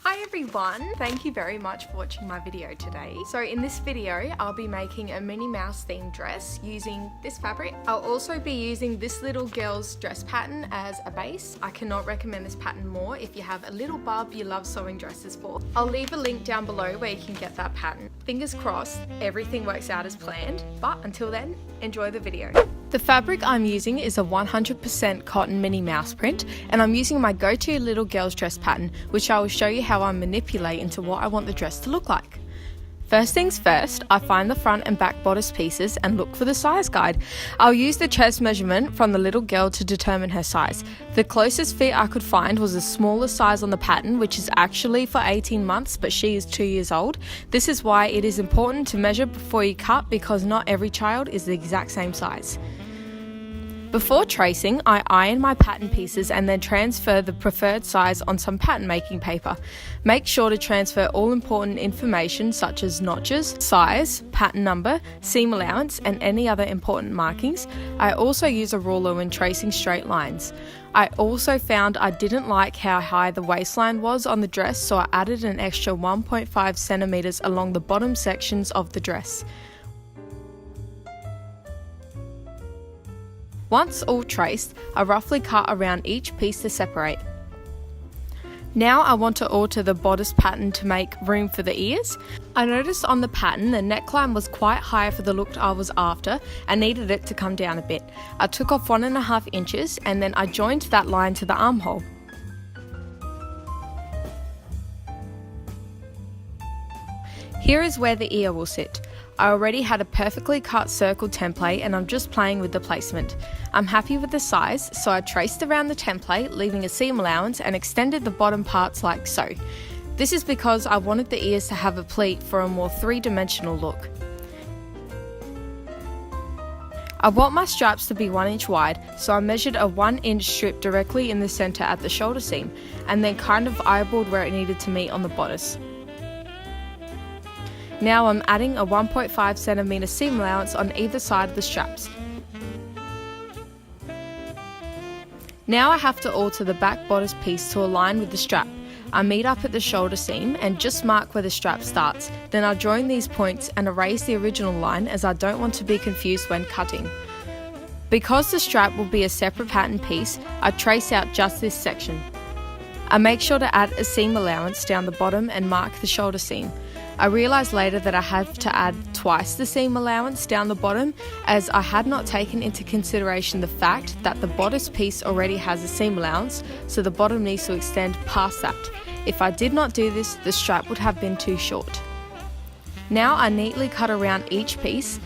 Hi everyone! Thank you very much for watching my video today. So in this video, I'll be making a Minnie Mouse themed dress using this fabric. I'll also be using this little girl's dress pattern as a base. I cannot recommend this pattern more if you have a little bub you love sewing dresses for. I'll leave a link down below where you can get that pattern. Fingers crossed, everything works out as planned, but until then, enjoy the video. The fabric I'm using is a 100% cotton Minnie Mouse print, and I'm using my go-to little girl's dress pattern, which I will show you how I manipulate into what I want the dress to look like. First things first, I find the front and back bodice pieces and look for the size guide. I'll use the chest measurement from the little girl to determine her size. The closest fit I could find was the smallest size on the pattern, which is actually for 18 months, but she is 2 years old. This is why it is important to measure before you cut, because not every child is the exact same size. Before tracing, I iron my pattern pieces and then transfer the preferred size on some pattern making paper. Make sure to transfer all important information such as notches, size, pattern number, seam allowance, and any other important markings. I also use a ruler when tracing straight lines. I also found I didn't like how high the waistline was on the dress, so I added an extra 1.5 centimeters along the bottom sections of the dress. Once all traced, I roughly cut around each piece to separate. Now I want to alter the bodice pattern to make room for the ears. I noticed on the pattern the neckline was quite high for the look I was after and needed it to come down a bit. I took off 1.5 inches and then I joined that line to the armhole. Here is where the ear will sit. I already had a perfectly cut circle template and I'm just playing with the placement. I'm happy with the size, so I traced around the template, leaving a seam allowance, and extended the bottom parts like so. This is because I wanted the ears to have a pleat for a more three-dimensional look. I want my straps to be 1 inch wide, so I measured a 1 inch strip directly in the centre at the shoulder seam, and then kind of eyeballed where it needed to meet on the bodice. Now I'm adding a 1.5 centimeter seam allowance on either side of the straps. Now I have to alter the back bodice piece to align with the strap. I meet up at the shoulder seam and just mark where the strap starts. Then I join these points and erase the original line, as I don't want to be confused when cutting. Because the strap will be a separate pattern piece, I trace out just this section. I make sure to add a seam allowance down the bottom and mark the shoulder seam. I realised later that I have to add twice the seam allowance down the bottom, as I had not taken into consideration the fact that the bodice piece already has a seam allowance, so the bottom needs to extend past that. If I did not do this, the strap would have been too short. Now I neatly cut around each piece.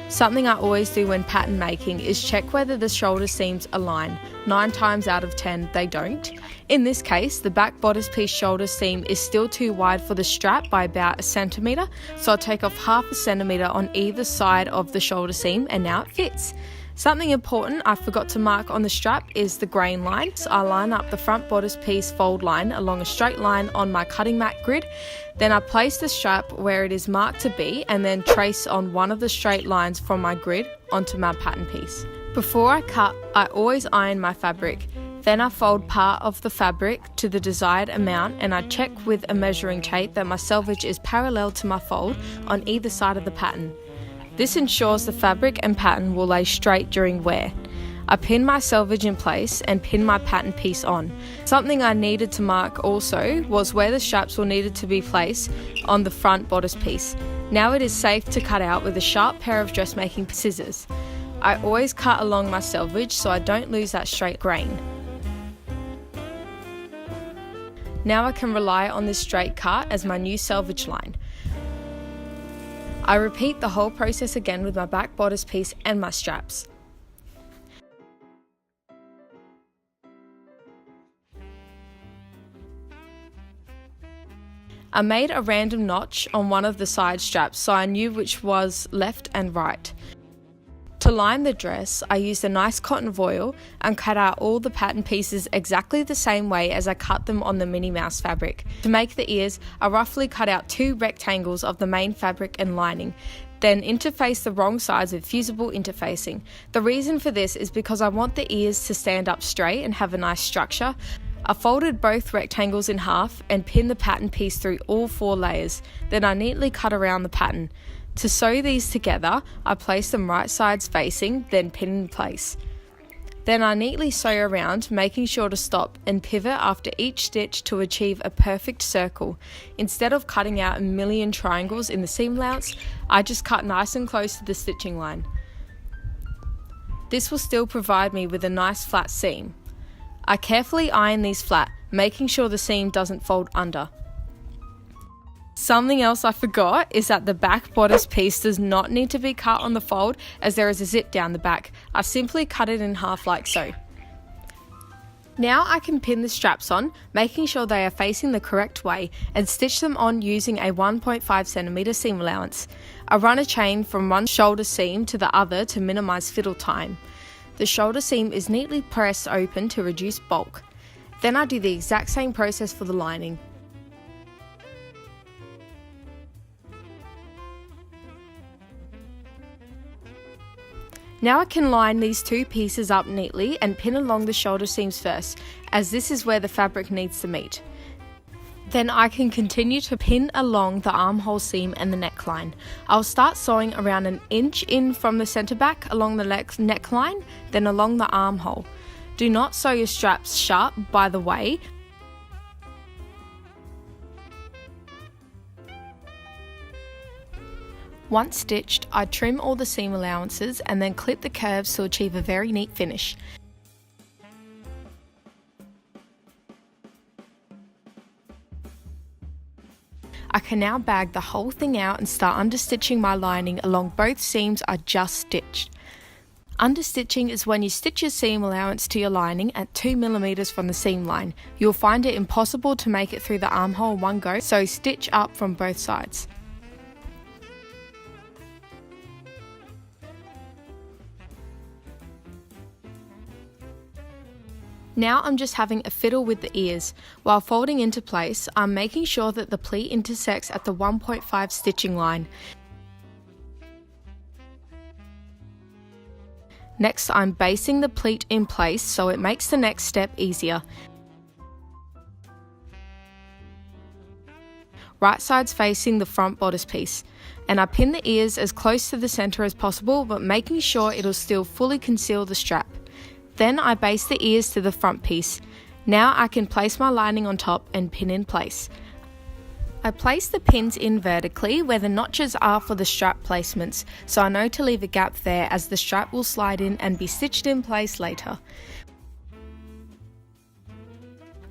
Something I always do when pattern making is check whether the shoulder seams align. 9 times out of 10 they don't. In this case, the back bodice piece shoulder seam is still too wide for the strap by about 1 centimeter, so I'll take off 0.5 centimeter on either side of the shoulder seam, and now it fits. Something important I forgot to mark on the strap is the grain line. So I line up the front bodice piece fold line along a straight line on my cutting mat grid. Then I place the strap where it is marked to be and then trace on one of the straight lines from my grid onto my pattern piece. Before I cut, I always iron my fabric. Then I fold part of the fabric to the desired amount, and I check with a measuring tape that my selvage is parallel to my fold on either side of the pattern. This ensures the fabric and pattern will lay straight during wear. I pin my selvage in place and pin my pattern piece on. Something I needed to mark also was where the straps will needed to be placed on the front bodice piece. Now it is safe to cut out with a sharp pair of dressmaking scissors. I always cut along my selvage so I don't lose that straight grain. Now I can rely on this straight cut as my new selvage line. I repeat the whole process again with my back bodice piece and my straps. I made a random notch on one of the side straps so I knew which was left and right. To line the dress, I used a nice cotton foil and cut out all the pattern pieces exactly the same way as I cut them on the Minnie Mouse fabric. To make the ears, I roughly cut out 2 rectangles of the main fabric and lining, then interface the wrong sides with fusible interfacing. The reason for this is because I want the ears to stand up straight and have a nice structure. I folded both rectangles in half and pinned the pattern piece through all 4 layers. Then I neatly cut around the pattern. To sew these together, I place them right sides facing, then pin in place. Then I neatly sew around, making sure to stop and pivot after each stitch to achieve a perfect circle. Instead of cutting out a million triangles in the seam allowance, I just cut nice and close to the stitching line. This will still provide me with a nice flat seam. I carefully iron these flat, making sure the seam doesn't fold under. Something else I forgot is that the back bodice piece does not need to be cut on the fold, as there is a zip down the back. I simply cut it in half like so. Now I can pin the straps on, making sure they are facing the correct way, and stitch them on using a 1.5cm seam allowance. I run a chain from one shoulder seam to the other to minimise fiddle time. The shoulder seam is neatly pressed open to reduce bulk. Then I do the exact same process for the lining. Now I can line these 2 pieces up neatly and pin along the shoulder seams first, as this is where the fabric needs to meet. Then I can continue to pin along the armhole seam and the neckline. I'll start sewing around 1 inch in from the centre back along the neckline, then along the armhole. Do not sew your straps sharp, by the way. Once stitched, I trim all the seam allowances and then clip the curves to achieve a very neat finish. I can now bag the whole thing out and start understitching my lining along both seams I just stitched. Understitching is when you stitch your seam allowance to your lining at 2mm from the seam line. You'll find it impossible to make it through the armhole in one go, so stitch up from both sides. Now I'm just having a fiddle with the ears. While folding into place, I'm making sure that the pleat intersects at the 1.5 stitching line. Next, I'm basting the pleat in place so it makes the next step easier. Right sides facing the front bodice piece. And I pin the ears as close to the centre as possible, but making sure it'll still fully conceal the strap. Then I baste the ears to the front piece. Now I can place my lining on top and pin in place. I place the pins in vertically where the notches are for the strap placements, so I know to leave a gap there as the strap will slide in and be stitched in place later.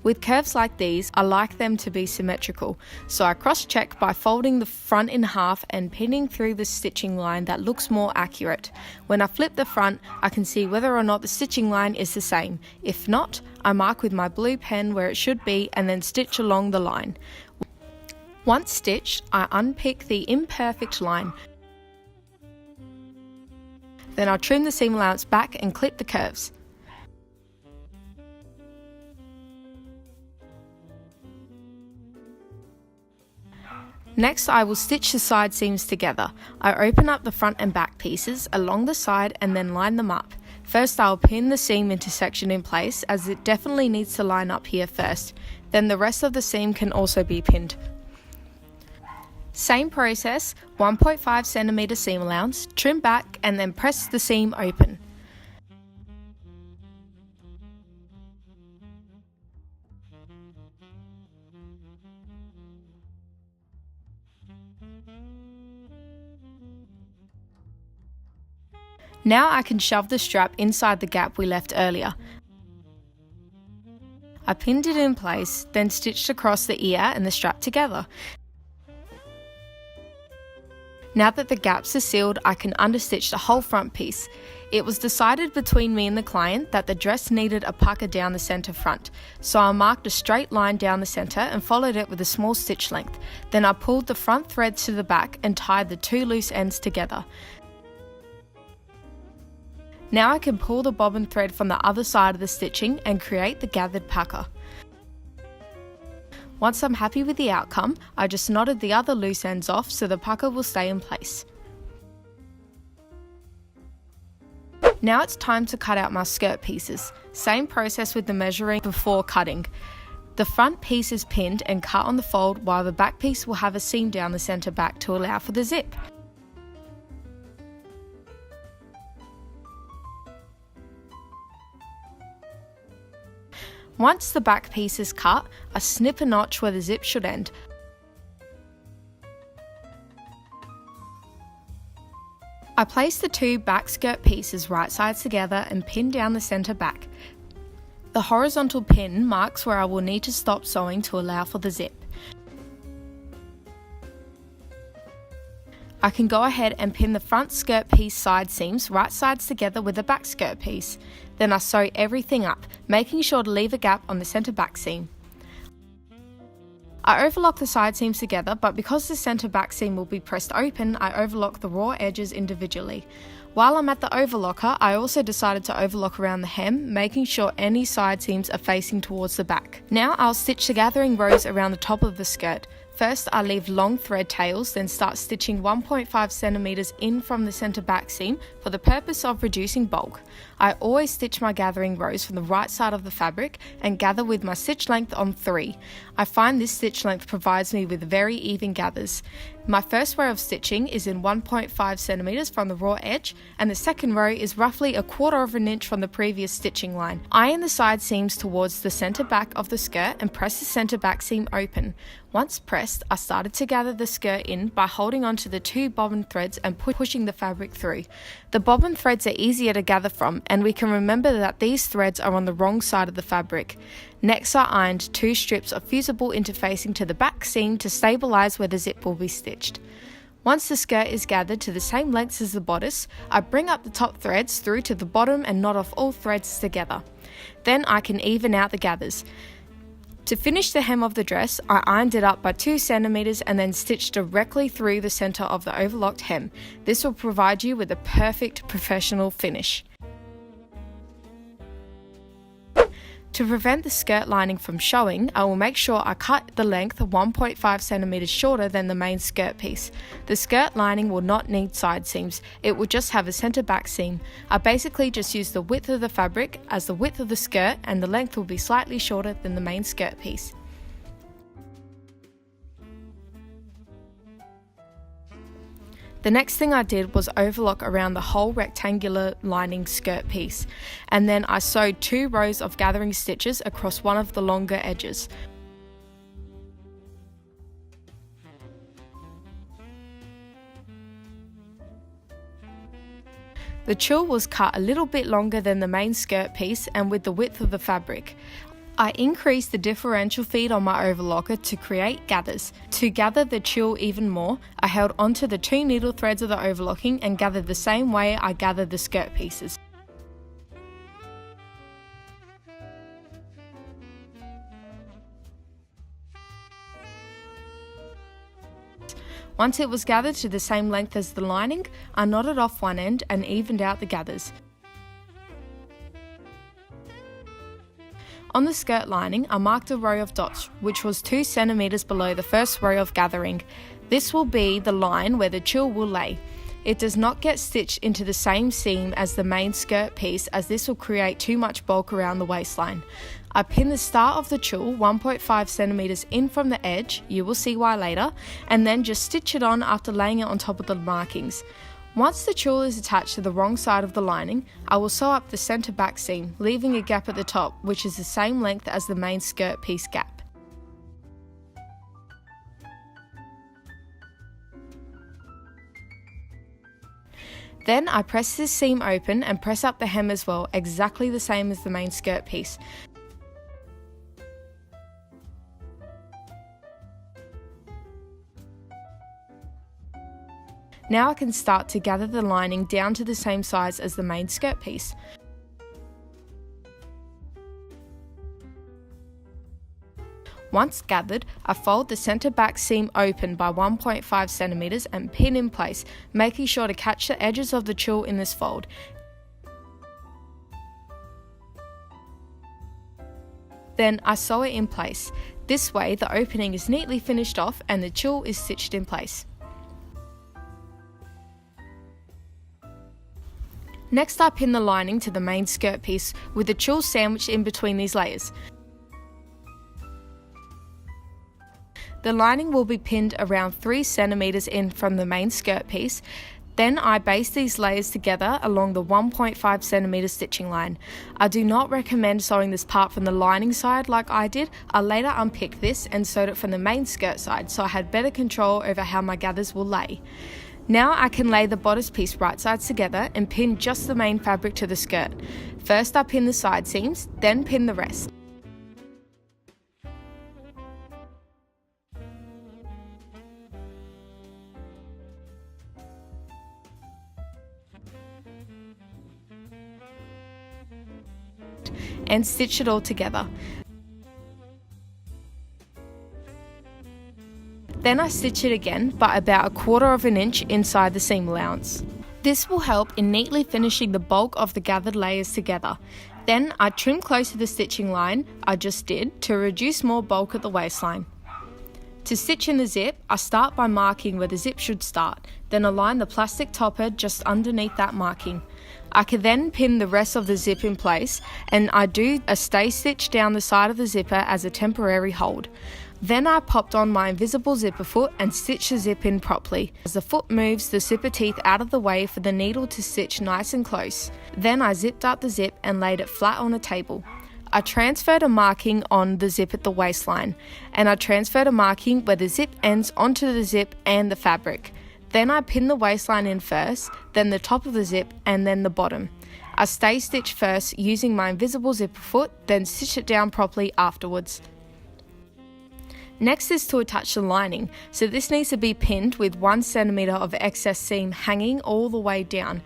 With curves like these, I like them to be symmetrical, so I cross-check by folding the front in half and pinning through the stitching line that looks more accurate. When I flip the front, I can see whether or not the stitching line is the same. If not, I mark with my blue pen where it should be and then stitch along the line. Once stitched, I unpick the imperfect line. Then I'll trim the seam allowance back and clip the curves. Next, I will stitch the side seams together. I open up the front and back pieces along the side and then line them up. First, I'll pin the seam intersection in place as it definitely needs to line up here first. Then the rest of the seam can also be pinned. Same process, 1.5cm seam allowance, trim back and then press the seam open. Now I can shove the strap inside the gap we left earlier. I pinned it in place, then stitched across the ear and the strap together. Now that the gaps are sealed, I can understitch the whole front piece. It was decided between me and the client that the dress needed a pucker down the centre front, so I marked a straight line down the centre and followed it with a small stitch length. Then I pulled the front thread to the back and tied the 2 loose ends together. Now I can pull the bobbin thread from the other side of the stitching and create the gathered pucker. Once I'm happy with the outcome, I just knotted the other loose ends off so the pucker will stay in place. Now it's time to cut out my skirt pieces. Same process with the measuring before cutting. The front piece is pinned and cut on the fold, while the back piece will have a seam down the centre back to allow for the zip. Once the back piece is cut, I snip a notch where the zip should end. I place the two back skirt pieces right sides together and pin down the centre back. The horizontal pin marks where I will need to stop sewing to allow for the zip. I can go ahead and pin the front skirt piece side seams right sides together with the back skirt piece. Then I sew everything up, making sure to leave a gap on the centre back seam. I overlock the side seams together, but because the centre back seam will be pressed open, I overlock the raw edges individually. While I'm at the overlocker, I also decided to overlock around the hem, making sure any side seams are facing towards the back. Now I'll stitch the gathering rows around the top of the skirt. First, I leave long thread tails, then start stitching 1.5 centimeters in from the center back seam for the purpose of reducing bulk. I always stitch my gathering rows from the right side of the fabric and gather with my stitch length on 3. I find this stitch length provides me with very even gathers. My first row of stitching is in 1.5 centimeters from the raw edge, and the second row is roughly 1/4 of an inch from the previous stitching line. Iron the side seams towards the center back of the skirt and press the center back seam open. Once pressed, I started to gather the skirt in by holding onto the 2 bobbin threads and pushing the fabric through. The bobbin threads are easier to gather from, and we can remember that these threads are on the wrong side of the fabric. Next, I ironed 2 strips of fusible interfacing to the back seam to stabilise where the zip will be stitched. Once the skirt is gathered to the same lengths as the bodice, I bring up the top threads through to the bottom and knot off all threads together. Then I can even out the gathers. To finish the hem of the dress, I ironed it up by 2 centimeters and then stitched directly through the center of the overlocked hem. This will provide you with a perfect professional finish. To prevent the skirt lining from showing, I will make sure I cut the length 1.5 centimeters shorter than the main skirt piece. The skirt lining will not need side seams, it will just have a center back seam. I basically just use the width of the fabric as the width of the skirt, and the length will be slightly shorter than the main skirt piece. The next thing I did was overlock around the whole rectangular lining skirt piece, and then I sewed 2 rows of gathering stitches across one of the longer edges. The tulle was cut a little bit longer than the main skirt piece and with the width of the fabric. I increased the differential feed on my overlocker to create gathers. To gather the tulle even more, I held onto the 2 needle threads of the overlocking and gathered the same way I gathered the skirt pieces. Once it was gathered to the same length as the lining, I knotted off one end and evened out the gathers. On the skirt lining, I marked a row of dots, which was 2 centimeters below the first row of gathering. This will be the line where the tulle will lay. It does not get stitched into the same seam as the main skirt piece, as this will create too much bulk around the waistline. I pin the start of the tulle 1.5 centimeters in from the edge, you will see why later, and then just stitch it on after laying it on top of the markings. Once the tulle is attached to the wrong side of the lining, I will sew up the center back seam, leaving a gap at the top, which is the same length as the main skirt piece gap. Then I press this seam open and press up the hem as well, exactly the same as the main skirt piece. Now I can start to gather the lining down to the same size as the main skirt piece. Once gathered, I fold the center back seam open by 1.5 centimeters and pin in place, making sure to catch the edges of the tulle in this fold. Then I sew it in place. This way the opening is neatly finished off and the tulle is stitched in place. Next, I pin the lining to the main skirt piece with the tulle sandwiched in between these layers. The lining will be pinned around 3 centimeters in from the main skirt piece. Then I baste these layers together along the 1.5 centimeter stitching line. I do not recommend sewing this part from the lining side like I did. I later unpicked this and sewed it from the main skirt side, so I had better control over how my gathers will lay. Now I can lay the bodice piece right sides together and pin just the main fabric to the skirt. First I pin the side seams, then pin the rest. And stitch it all together. Then I stitch it again by about 1/4 inch inside the seam allowance. This will help in neatly finishing the bulk of the gathered layers together. Then I trim close to the stitching line I just did to reduce more bulk at the waistline. To stitch in the zip, I start by marking where the zip should start, then align the plastic topper just underneath that marking. I can then pin the rest of the zip in place, and I do a stay stitch down the side of the zipper as a temporary hold. Then I popped on my invisible zipper foot and stitched the zip in properly. As the foot moves the zipper teeth out of the way for the needle to stitch nice and close. Then I zipped up the zip and laid it flat on a table. I transferred a marking on the zip at the waistline, and I transferred a marking where the zip ends onto the zip and the fabric. Then I pin the waistline in first, then the top of the zip, and then the bottom. I stay stitch first using my invisible zipper foot, then stitch it down properly afterwards. Next is to attach the lining, so this needs to be pinned with 1 centimeter of excess seam hanging all the way down.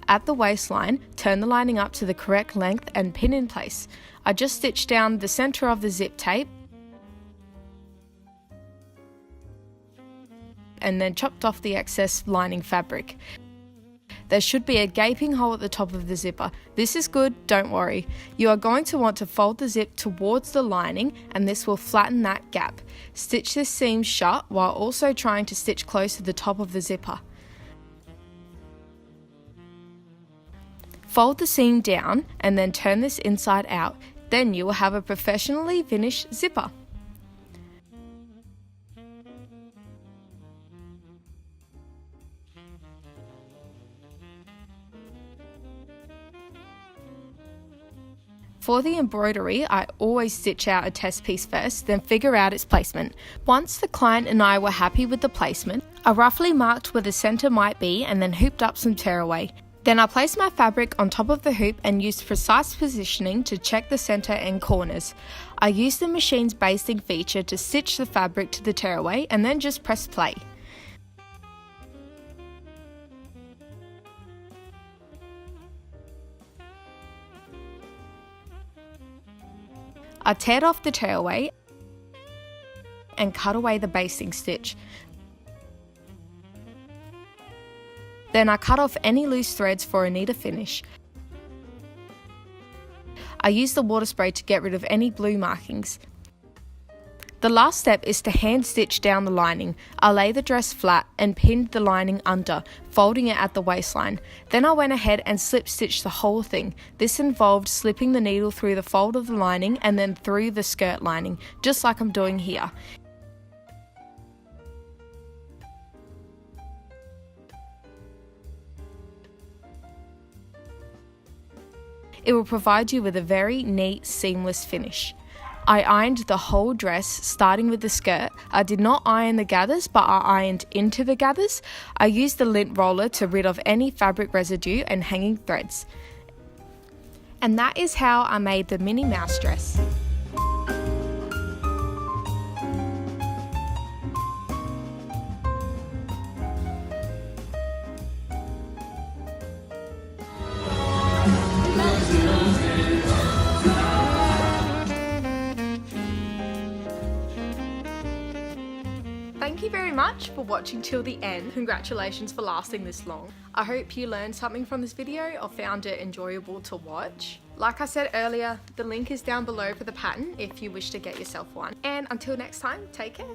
At the waistline, turn the lining up to the correct length and pin in place. I just stitched down the center of the zip tape and then chopped off the excess lining fabric. There should be a gaping hole at the top of the zipper. This is good, don't worry. You are going to want to fold the zip towards the lining, and this will flatten that gap. Stitch this seam shut while also trying to stitch close to the top of the zipper. Fold the seam down and then turn this inside out. Then you will have a professionally finished zipper. For the embroidery, I always stitch out a test piece first, then figure out its placement. Once the client and I were happy with the placement, I roughly marked where the center might be and then hooped up some tearaway. Then I placed my fabric on top of the hoop and used precise positioning to check the center and corners. I used the machine's basting feature to stitch the fabric to the tearaway and then just press play. I teared off the tearaway and cut away the basting stitch. Then I cut off any loose threads for a neater finish. I used the water spray to get rid of any blue markings. The last step is to hand stitch down the lining. I lay the dress flat and pinned the lining under, folding it at the waistline. Then I went ahead and slip stitched the whole thing. This involved slipping the needle through the fold of the lining and then through the skirt lining, just like I'm doing here. It will provide you with a very neat, seamless finish. I ironed the whole dress, starting with the skirt. I did not iron the gathers, but I ironed into the gathers. I used the lint roller to rid of any fabric residue and hanging threads. And that is how I made the Minnie Mouse dress. Thank you very much for watching till the end. Congratulations for lasting this long. I hope you learned something from this video or found it enjoyable to watch. Like I said earlier, the link is down below for the pattern if you wish to get yourself one. And until next time, take care.